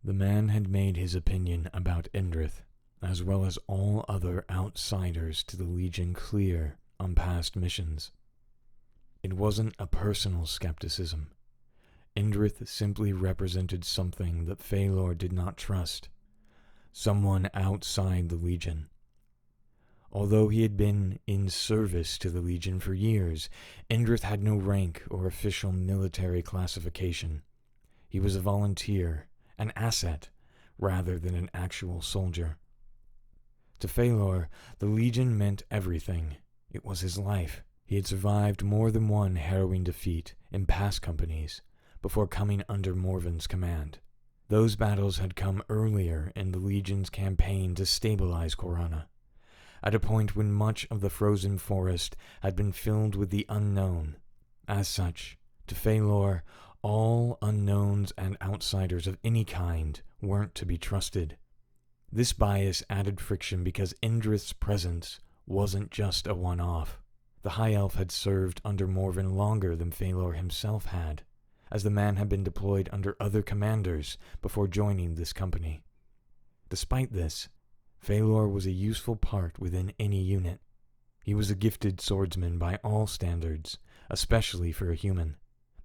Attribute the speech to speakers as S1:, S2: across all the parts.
S1: The man had made his opinion about Endrith, as well as all other outsiders to the Legion, clear on past missions. It wasn't a personal skepticism. Endrith simply represented something that Faylor did not trust, someone outside the Legion. Although he had been in service to the Legion for years, Endrith had no rank or official military classification. He was a volunteer, an asset, rather than an actual soldier. To Faylor, the Legion meant everything. It was his life. He had survived more than one harrowing defeat in past companies before coming under Morven's command. Those battles had come earlier in the Legion's campaign to stabilize Corana, at a point when much of the frozen forest had been filled with the unknown. As such, to Faylor, all unknowns and outsiders of any kind weren't to be trusted. This bias added friction because Endrith's presence wasn't just a one-off. The High Elf had served under Morven longer than Faylor himself had, as the man had been deployed under other commanders before joining this company. Despite this, Faylor was a useful part within any unit. He was a gifted swordsman by all standards, especially for a human.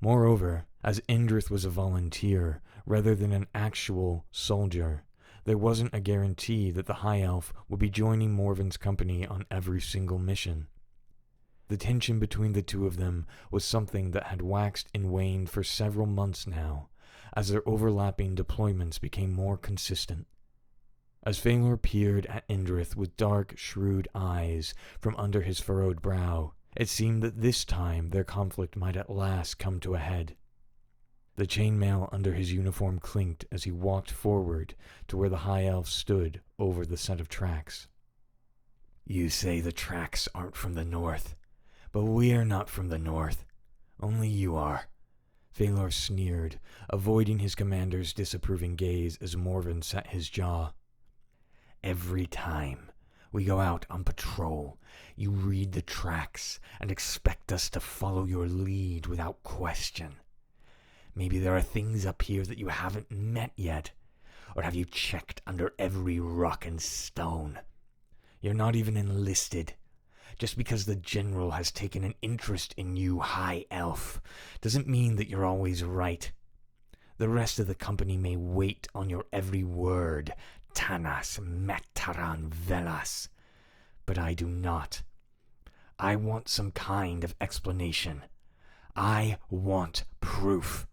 S1: Moreover, as Endrith was a volunteer rather than an actual soldier, there wasn't a guarantee that the High Elf would be joining Morven's company on every single mission. The tension between the two of them was something that had waxed and waned for several months now, as their overlapping deployments became more consistent. As Faylor peered at Endrith with dark, shrewd eyes from under his furrowed brow, it seemed that this time their conflict might at last come to a head. The chainmail under his uniform clinked as he walked forward to where the High Elf stood over the set of tracks. "You say the tracks aren't from the north, but we're not from the north. Only you are," Faylor sneered, avoiding his commander's disapproving gaze as Morven set his jaw. "Every time we go out on patrol, you read the tracks and expect us to follow your lead without question. Maybe there are things up here that you haven't met yet, or have you checked under every rock and stone? You're not even enlisted. Just because the general has taken an interest in you, High Elf, doesn't mean that you're always right. The rest of the company may wait on your every word, Tanas Mataran Velas, but I do not. I want some kind of explanation. I want proof."